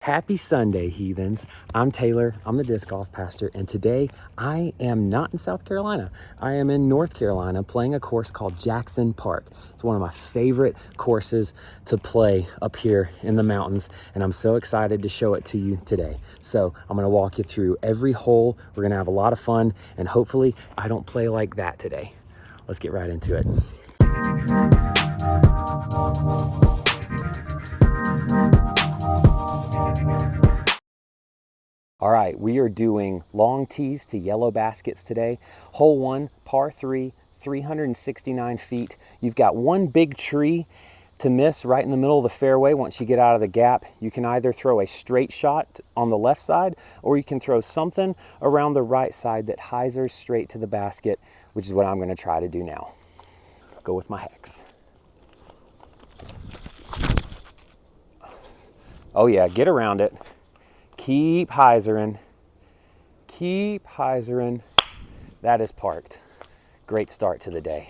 Happy Sunday, heathens. I'm Taylor, I'm the disc golf pastor, and today I am not in South Carolina. I am in North Carolina playing a course called Jackson Park. It's one of my favorite courses to play up here in the mountains, and I'm so excited to show it to you today. So I'm gonna walk you through every hole. We're gonna have a lot of fun, and hopefully I don't play like that today. Let's get right into it. All right, we are doing long tees to yellow baskets today. Hole 1, par 3, 369 feet. You've got one big tree to miss right in the middle of the fairway. Once you get out of the gap, you can either throw a straight shot on the left side, or you can throw something around the right side that hyzers straight to the basket, which is what I'm gonna try to do now. Go with my hex. Oh yeah, get around it. Keep hyzering. Keep hyzering. That is parked. Great start to the day.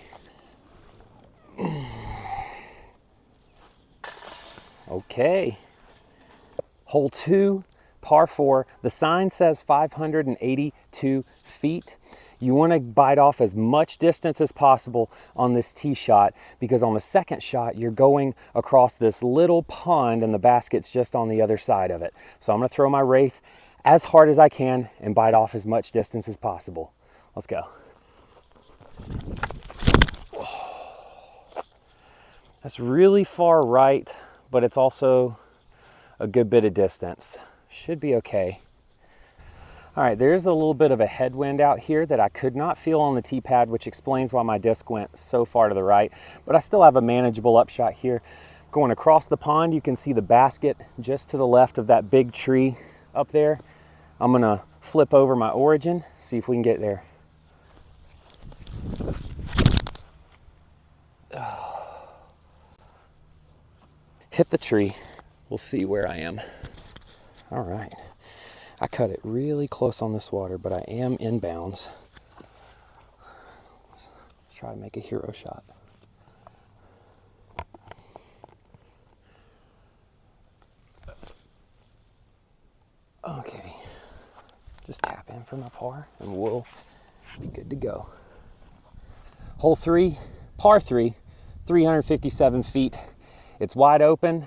Okay. Hole 2, par 4. The sign says 582 feet. You want to bite off as much distance as possible on this tee shot, because on the second shot, you're going across this little pond and the basket's just on the other side of it. So I'm going to throw my Wraith as hard as I can and bite off as much distance as possible. Let's go. That's really far right, but it's also a good bit of distance. Should be okay. All right, there's a little bit of a headwind out here that I could not feel on the tee pad, which explains why my disc went so far to the right, but I still have a manageable upshot here. Going across the pond, you can see the basket just to the left of that big tree up there. I'm gonna flip over my origin, see if we can get there. Hit the tree. We'll see where I am. All right. I cut it really close on this water, but I am in bounds. Let's try to make a hero shot. Okay. Just tap in for my par and we'll be good to go. Hole 3, par 3, 357 feet. It's wide open.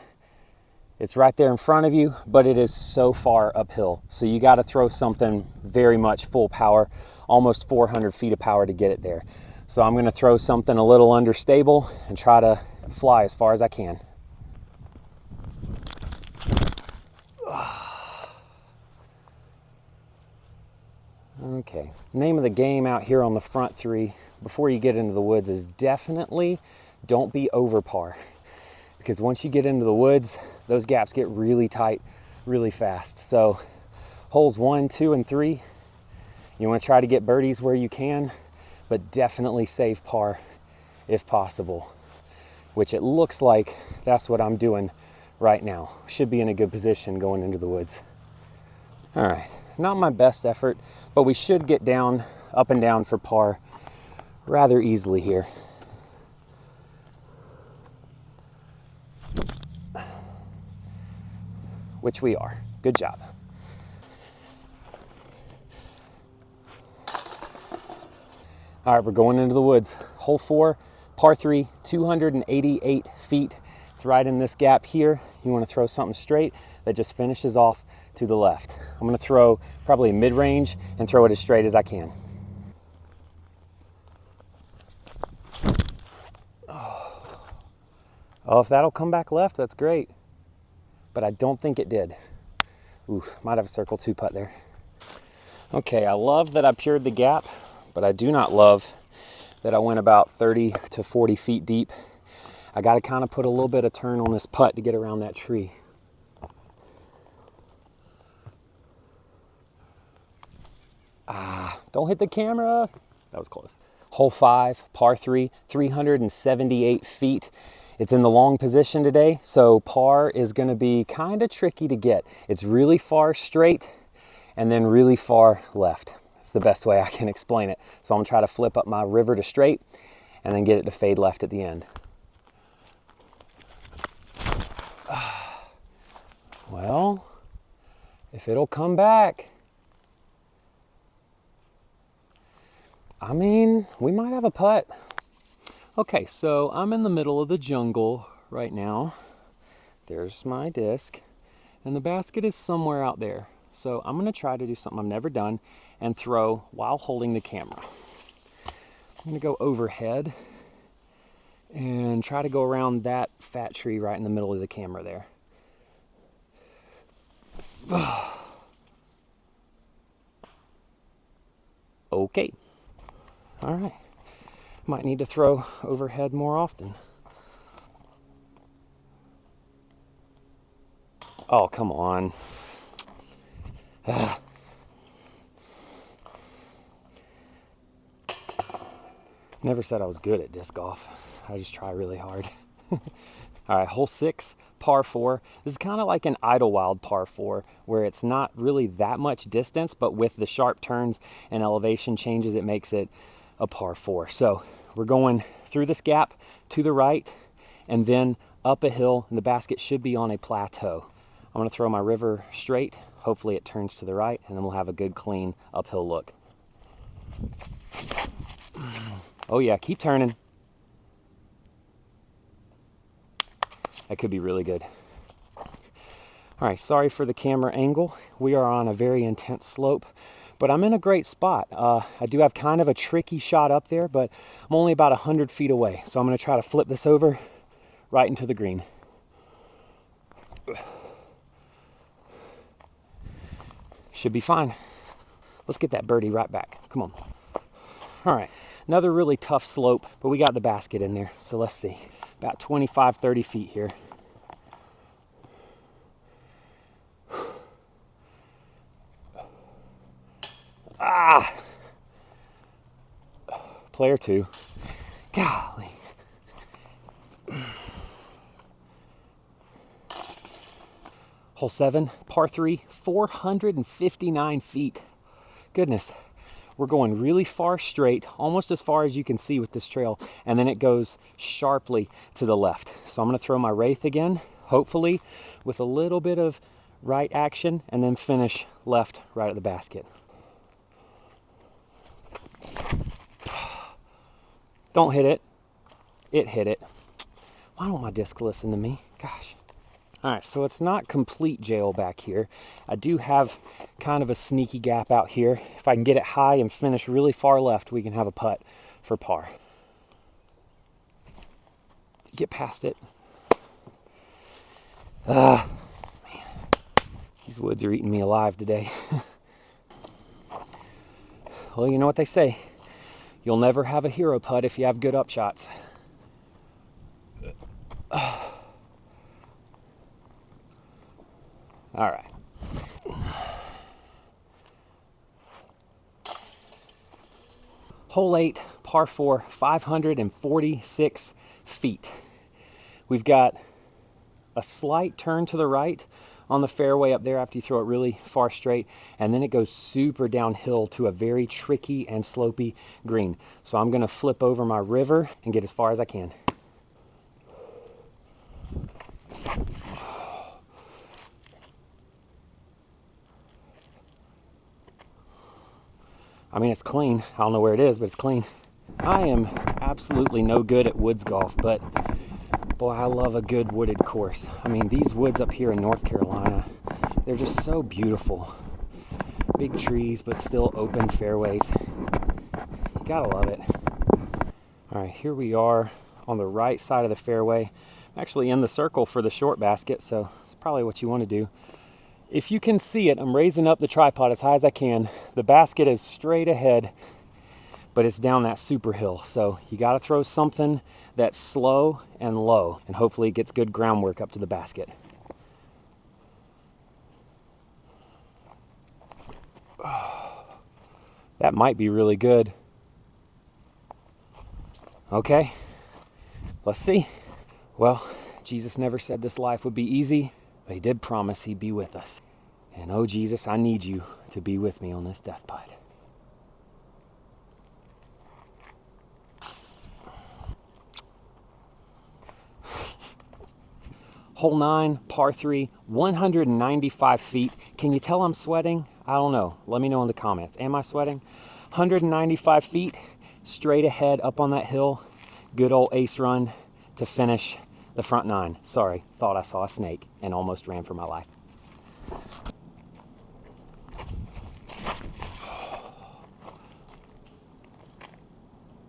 It's right there in front of you, but it is so far uphill. So you got to throw something very much full power, almost 400 feet of power to get it there. So I'm going to throw something a little understable and try to fly as far as I can. Okay, name of the game out here on the front 3 before you get into the woods is definitely don't be over par. Because once you get into the woods, those gaps get really tight really fast. So holes 1, 2, and 3, you want to try to get birdies where you can, but definitely save par if possible, which it looks like that's what I'm doing right now. Should be in a good position going into the woods. All right, not my best effort, but we should get down, up and down for par rather easily here. Which we are. Good job. All right, we're going into the woods. Hole 4, par 3, 288 feet. It's right in this gap here. You want to throw something straight that just finishes off to the left. I'm going to throw probably a mid-range and throw it as straight as I can. Oh, if that'll come back left, that's great. But I don't think it did. Ooh, might have a circle 2 putt there. Okay, I love that I pured the gap, but I do not love that I went about 30 to 40 feet deep. I got to kind of put a little bit of turn on this putt to get around that tree. Don't hit the camera. That was close. Hole 5, par 3, 378 feet. It's in the long position today, so par is going to be kind of tricky to get. It's really far straight and then really far left. It's the best way I can explain it. So I'm going to try to flip up my river to straight and then get it to fade left at the end. Well, If it'll come back. I mean, we might have a putt. Okay, so I'm in the middle of the jungle right now. There's my disc, and the basket is somewhere out there. So I'm gonna try to do something I've never done and throw while holding the camera. I'm gonna go overhead and try to go around that fat tree right in the middle of the camera there. Okay. All right. Might need to throw overhead more often. Oh, come on. Never said I was good at disc golf. I just try really hard. All right, hole 6, par 4. This is kind of like an Idlewild par 4, where it's not really that much distance, but with the sharp turns and elevation changes, it makes it a par 4. So we're going through this gap to the right and then up a hill, and the basket should be on a plateau. I'm gonna throw my river straight. Hopefully it turns to the right, and then we'll have a good, clean uphill look. Oh yeah, keep turning. That could be really good. All right, sorry for the camera angle. We are on a very intense slope, but I'm in a great spot. I do have kind of a tricky shot up there, but I'm only about 100 feet away. So I'm gonna try to flip this over right into the green. Should be fine. Let's get that birdie right back. Come on. All right, another really tough slope, but we got the basket in there. So let's see, about 25, 30 feet here. Ah! Player 2. Golly. Hole 7, par 3, 459 feet. Goodness. We're going really far straight, almost as far as you can see with this trail, and then it goes sharply to the left. So I'm going to throw my wraith again, hopefully with a little bit of right action, and then finish left right at the basket. Don't hit it. It hit it. Why don't my disc listen to me? Gosh. All right, so it's not complete jail back here. I do have kind of a sneaky gap out here. If I can get it high and finish really far left, we can have a putt for par. Get past it. Man, these woods are eating me alive today. Well, you know what they say. You'll never have a hero putt if you have good upshots. All right. Hole 8, par 4, 546 feet. We've got a slight turn to the right on the fairway up there after you throw it really far straight, and then it goes super downhill to a very tricky and slopey green. So I'm gonna flip over my river and get as far as I can. I mean, it's clean. I don't know where it is, but it's clean. I am absolutely no good at woods golf, but boy, I love a good wooded course. I mean, these woods up here in North Carolina, they're just so beautiful. Big trees, but still open fairways. You gotta love it. All right, here we are on the right side of the fairway. I'm actually in the circle for the short basket, so it's probably what you want to do. If you can see it, I'm raising up the tripod as high as I can. The basket is straight ahead, but it's down that super hill. So you got to throw something that's slow and low, and hopefully it gets good groundwork up to the basket. That might be really good. Okay, let's see. Well, Jesus never said this life would be easy, but he did promise he'd be with us. And oh, Jesus, I need you to be with me on this death putt. Hole 9, par 3, 195 feet. Can you tell I'm sweating? I don't know. Let me know in the comments. Am I sweating? 195 feet, straight ahead up on that hill. Good old ace run to finish the front 9. Sorry, thought I saw a snake and almost ran for my life.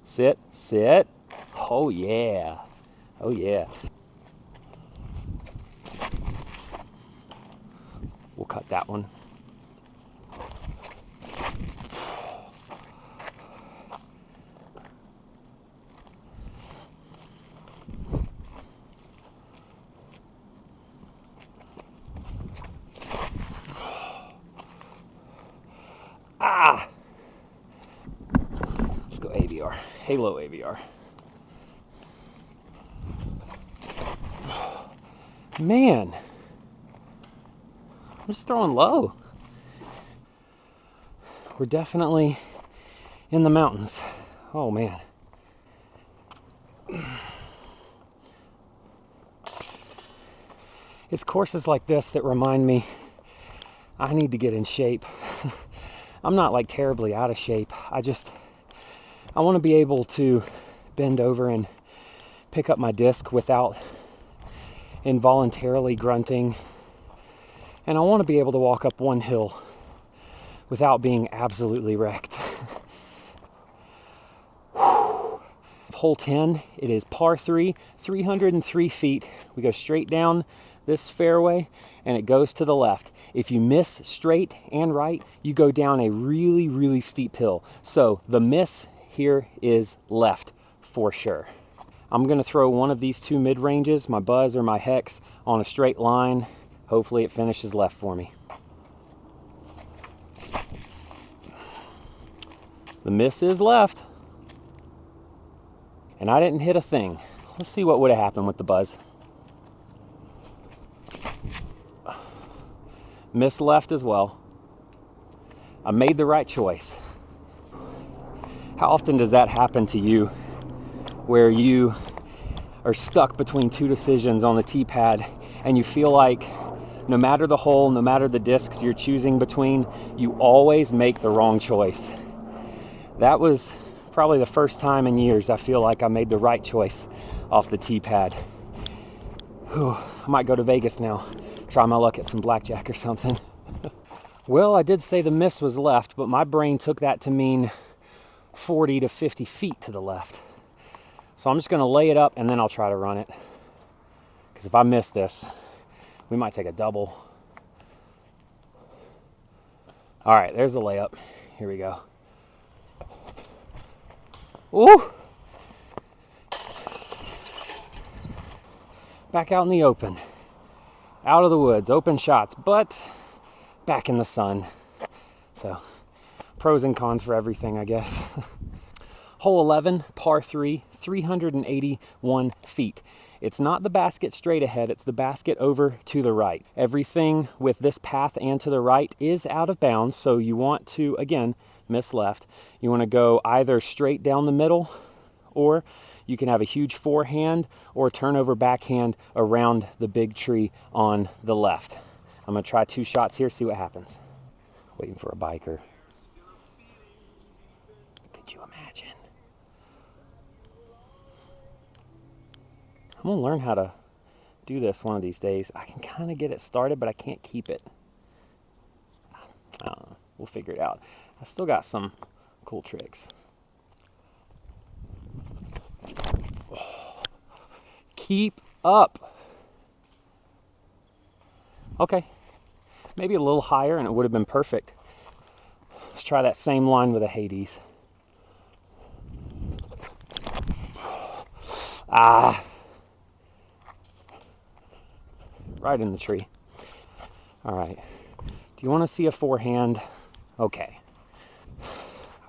Sit, sit. Oh yeah. Oh yeah. We'll cut that one. Ah! Let's go AVR. Halo AVR. Man, I'm just throwing low. We're definitely in the mountains. Oh man. It's courses like this that remind me I need to get in shape. I'm not like terribly out of shape. I want to be able to bend over and pick up my disc without involuntarily grunting. And I want to be able to walk up one hill without being absolutely wrecked. Hole 10, it is par 3, 303 feet. We go straight down this fairway and it goes to the left. If you miss straight and right, you go down a really, really steep hill. So the miss here is left for sure. I'm gonna throw one of these two mid-ranges, my Buzz or my Hex, on a straight line. Hopefully it finishes left for me. The miss is left. And I didn't hit a thing. Let's see what would have happened with the Buzz. Miss left as well. I made the right choice. How often does that happen to you where you are stuck between two decisions on the tee pad and you feel like no matter the hole, no matter the discs you're choosing between, you always make the wrong choice? That was probably the first time in years I feel like I made the right choice off the tee pad. Whew, I might go to Vegas now, try my luck at some blackjack or something. Well, I did say the miss was left, but my brain took that to mean 40 to 50 feet to the left. So I'm just gonna lay it up and then I'll try to run it. Because if I miss this, we might take a double. All right, there's the layup. Here we go. Ooh! Back out in the open. Out of the woods, open shots, but back in the sun. So, pros and cons for everything, I guess. Hole 11, par 3, 381 feet. It's not the basket straight ahead, it's the basket over to the right. Everything with this path and to the right is out of bounds, so you want to, again, miss left. You want to go either straight down the middle, or you can have a huge forehand or turn over backhand around the big tree on the left. I'm going to try 2 shots here, see what happens. Waiting for a biker. Could you imagine? I'm going to learn how to do this one of these days. I can kind of get it started, but I can't keep it. I don't know. We'll figure it out. I still got some cool tricks. Keep up. Okay. Maybe a little higher and it would have been perfect. Let's try that same line with a Hades. Ah. Right in the tree. All right. Do you want to see a forehand? Okay.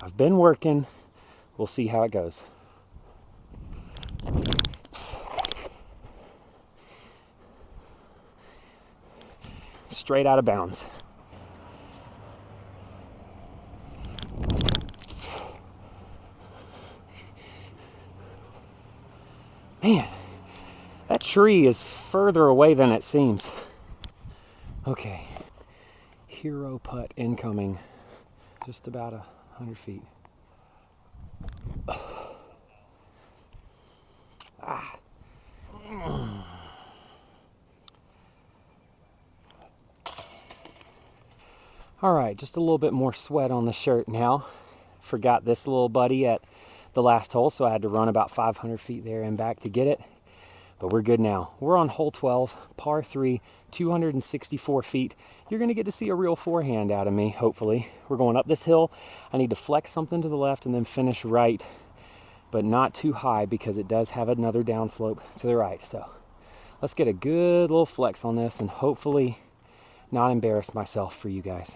I've been working. We'll see how it goes. Straight out of bounds. Man, that tree is further away than it seems. Okay, hero putt incoming. Just about 100 feet. Ah. All right, just a little bit more sweat on the shirt now. Forgot this little buddy at the last hole, so I had to run about 500 feet there and back to get it. But we're good now. We're on hole 12, par 3, 264 feet. You're gonna get to see a real forehand out of me, hopefully. We're going up this hill. I need to flex something to the left and then finish right, but not too high because it does have another downslope to the right. So let's get a good little flex on this and hopefully not embarrass myself for you guys.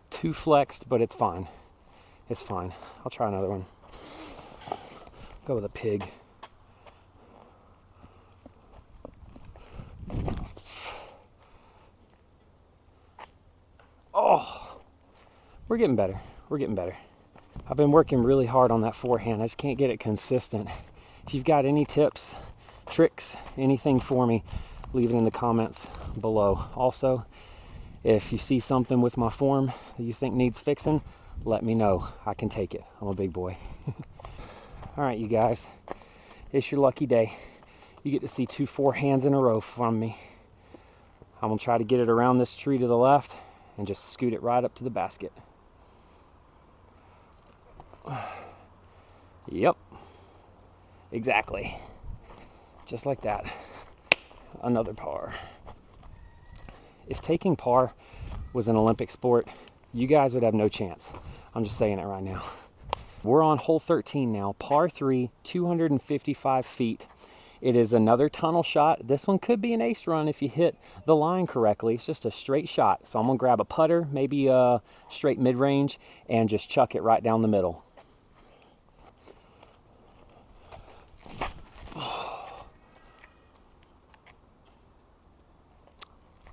Too flexed, but it's fine. It's fine. I'll try another one. Go with a pig. Oh, we're getting better. We're getting better. I've been working really hard on that forehand. I just can't get it consistent. If you've got any tips, tricks, anything for me, leave it in the comments below. Also, if you see something with my form that you think needs fixing, let me know. I can take it. I'm a big boy. All right, you guys, it's your lucky day. You get to see 2 forehands in a row from me. I'm gonna try to get it around this tree to the left and just scoot it right up to the basket. Yep, exactly. Just like that. Another par. If taking par was an Olympic sport, you guys would have no chance. I'm just saying it right now. We're on hole 13 now, par 3, 255 feet. It is another tunnel shot. This one could be an ace run if you hit the line correctly. It's just a straight shot. So I'm gonna grab a putter, maybe a straight mid-range, and just chuck it right down the middle.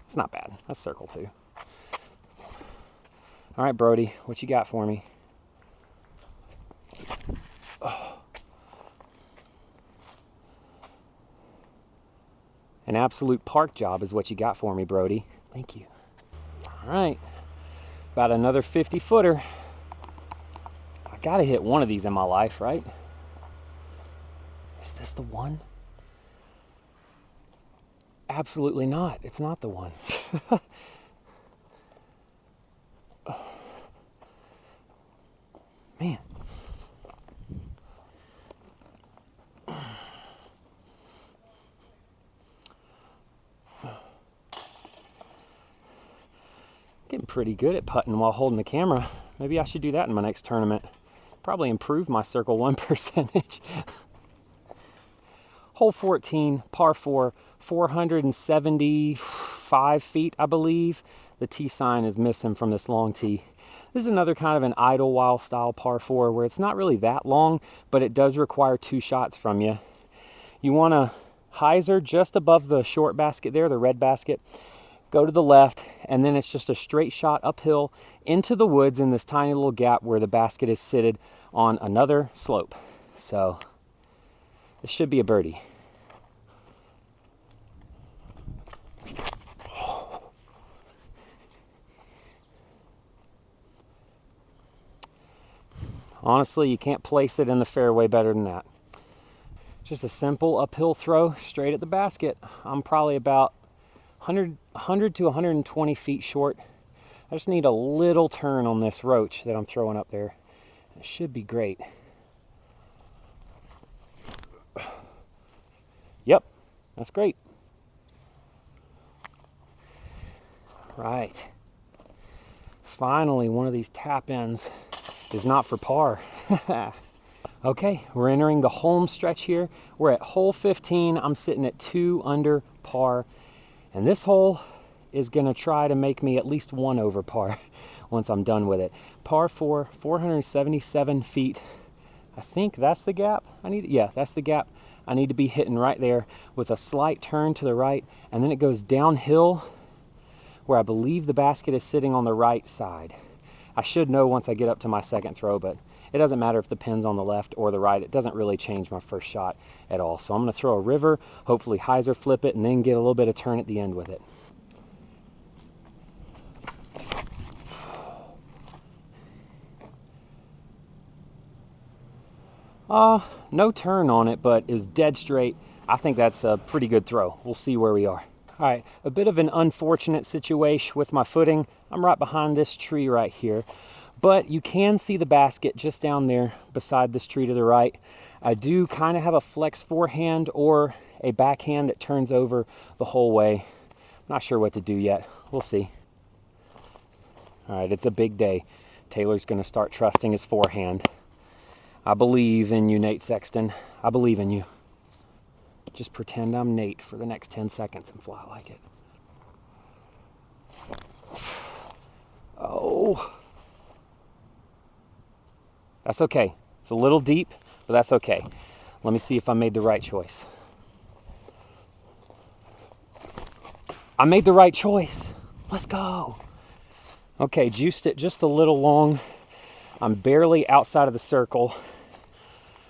It's not bad. That's circle 2. All right, Brody, what you got for me? An absolute park job is what you got for me, Brody. Thank you. All right, about another 50-footer. I gotta hit one of these in my life, right? Is this the one? Absolutely not. It's not the one. Man. Getting pretty good at putting while holding the camera. Maybe I should do that in my next tournament. Probably improve my circle 1 percentage. Hole 14, par 4, 475 feet, I believe. The tee sign is missing from this long tee. This is another kind of an Idlewild style par 4 where it's not really that long, but it does require 2 shots from you. You want to hyzer just above the short basket there, the red basket. Go to the left, and then it's just a straight shot uphill into the woods in this tiny little gap where the basket is seated on another slope. So this should be a birdie. Honestly, you can't place it in the fairway better than that. Just a simple uphill throw straight at the basket. I'm probably about 100 to 120 feet short. I just need a little turn on this roach that I'm throwing up there. It should be great. Yep, that's great. Right. Finally, one of these tap ins is not for par. Okay, we're entering the home stretch here. We're at hole 15. I'm sitting at 2 under par. And this hole is gonna try to make me at least 1 over par once I'm done with it. Par 4, 477 feet. I think that's the gap. Yeah, that's the gap. I need to be hitting right there with a slight turn to the right, and then it goes downhill where I believe the basket is sitting on the right side. I should know once I get up to my second throw, but it doesn't matter if the pin's on the left or the right. It doesn't really change my first shot at all. So I'm going to throw a river, hopefully hyzer flip it, and then get a little bit of turn at the end with it. No turn on it, but it was dead straight. I think that's a pretty good throw. We'll see where we are. All right, a bit of an unfortunate situation with my footing. I'm right behind this tree right here, but you can see the basket just down there beside this tree to the right. I do kind of have a flex forehand or a backhand that turns over the whole way. Not sure what to do yet. We'll see. All right, it's a big day. Taylor's going to start trusting his forehand. I believe in you, Nate Sexton. I believe in you. Just pretend I'm Nate for the next 10 seconds and fly like it. Oh. That's okay. It's a little deep, but that's okay. Let me see if I made the right choice. I made the right choice. Let's go. Okay, juiced it just a little long. I'm barely outside of the circle.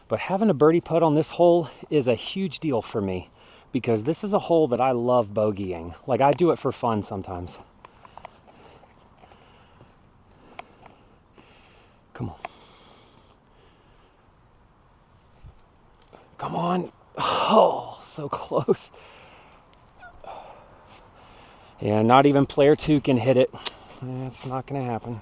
But having a birdie putt on this hole is a huge deal for me because this is a hole that I love bogeying. Like, I do it for fun sometimes. Come on. Come on. Oh, so close. Yeah, not even player 2 can hit it. It's not going to happen.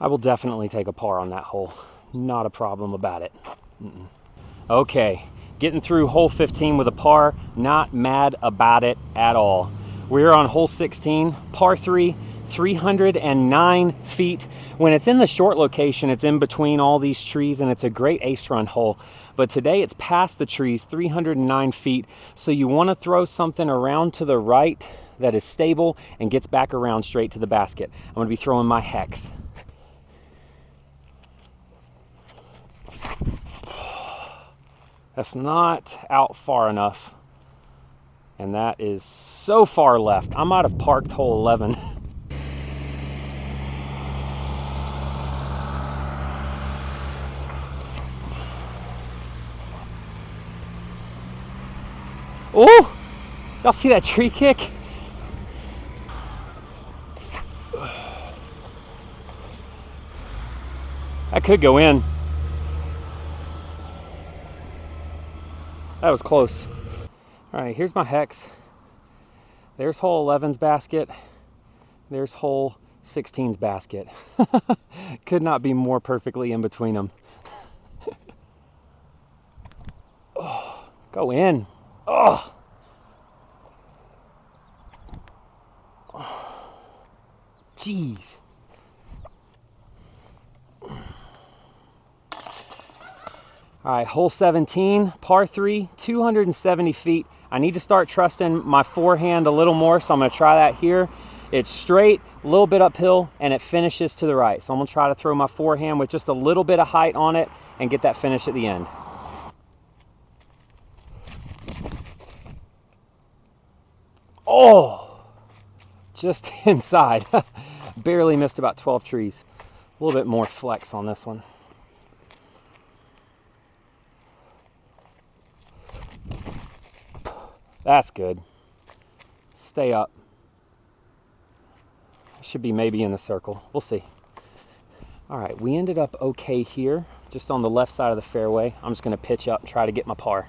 I will definitely take a par on that hole. Not a problem about it. Okay, getting through hole 15 with a par. Not mad about it at all. We're on hole 16, par 3, 309 feet. When it's in the short location, it's in between all these trees and it's a great ace run hole. But today it's past the trees, 309 feet. So you want to throw something around to the right that is stable and gets back around straight to the basket. I'm going to be throwing my hex. That's not out far enough. And that is so far left. I might have parked hole 11. Oh, y'all see that tree kick? That could go in. That was close. All right, here's my hex. There's hole 11's basket. There's hole 16's basket. Could not be more perfectly in between them. Oh, go in. Oh. Jeez. All right, hole 17, par 3, 270 feet. I need to start trusting my forehand a little more, so I'm going to try that here. It's straight, a little bit uphill, and it finishes to the right. So I'm going to try to throw my forehand with just a little bit of height on it and get that finish at the end. Oh, just inside. Barely missed about 12 trees. A little bit more flex on this one. That's good. Stay up. Should be maybe in the circle. We'll see. All right, we ended up okay here, just on the left side of the fairway. I'm just going to pitch up and try to get my par.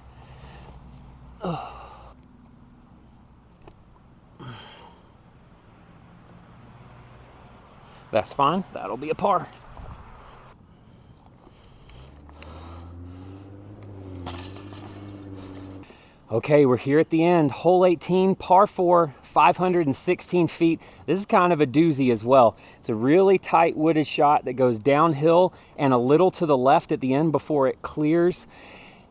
That's fine. That'll be a par. Okay, we're here at the end. Hole 18, par 4, 516 feet. This is kind of a doozy as well. It's a really tight wooded shot that goes downhill and a little to the left at the end before it clears.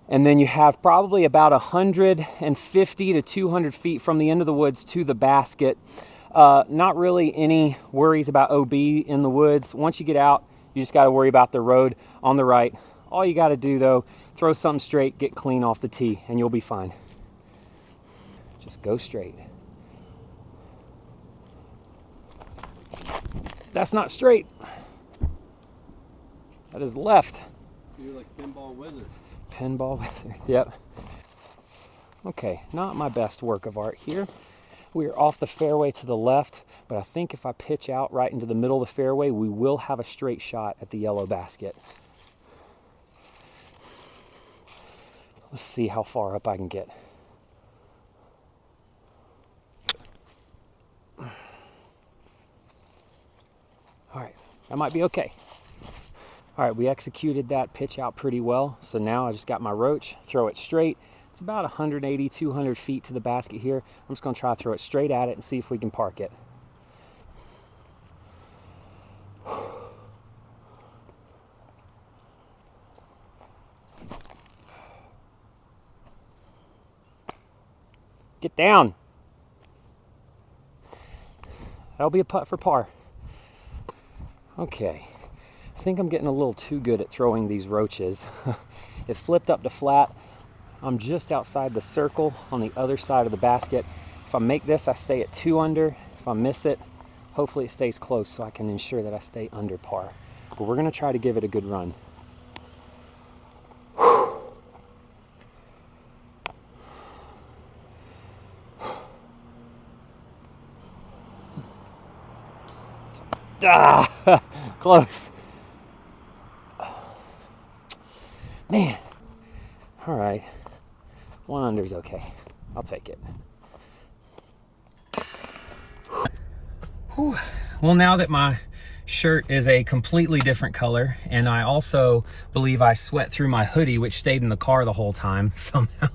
And then you have probably about 150 to 200 feet from the end of the woods to the basket. Not really any worries about OB in the woods. Once you get out, you just got to worry about the road on the right. All you got to do though, throw something straight, get clean off the tee, and you'll be fine. Just go straight. That's not straight. That is left. You're like pinball wizard. Pinball wizard, yep. Okay, not my best work of art here. We are off the fairway to the left, but I think if I pitch out right into the middle of the fairway, we will have a straight shot at the yellow basket. Let's see how far up I can get. All right, that might be okay. All right, we executed that pitch out pretty well. So now I just got my roach, throw it straight. It's about 180, 200 feet to the basket here. I'm just gonna try to throw it straight at it and see if we can park it. Get down. That'll be a putt for par. Okay, I think I'm getting a little too good at throwing these roaches. It flipped up to flat. I'm just outside the circle on the other side of the basket. If I make this, I stay at 2 under. If I miss it, hopefully it stays close so I can ensure that I stay under par. But we're gonna try to give it a good run. Ah, close. Man, all right. 1 under's okay. I'll take it. Whew. Well, now that my shirt is a completely different color, and I also believe I sweat through my hoodie, which stayed in the car the whole time somehow.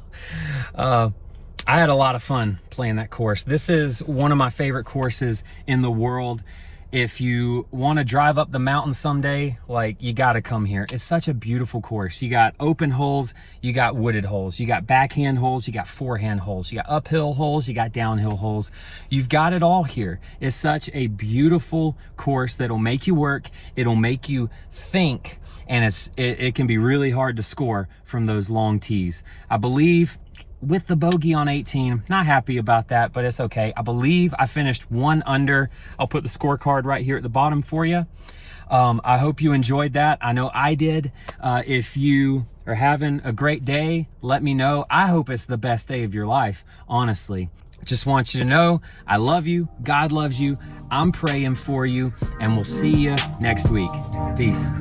I had a lot of fun playing that course. This is one of my favorite courses in the world. If you want to drive up the mountain someday, like, you got to come here. It's such a beautiful course. You got open holes, you got wooded holes, you got backhand holes, you got forehand holes, you got uphill holes, you got downhill holes. You've got it all here. It's such a beautiful course that'll make you work. It'll make you think, and it can be really hard to score from those long tees. I believe with the bogey on 18, not happy about that, but it's okay. I believe I finished 1 under. I'll put the scorecard right here at the bottom for you. I hope you enjoyed that. I know I did. If you are having a great day, let me know. I hope it's the best day of your life, honestly. Just want you to know I love you. God loves you. I'm praying for you, and we'll see you next week. Peace.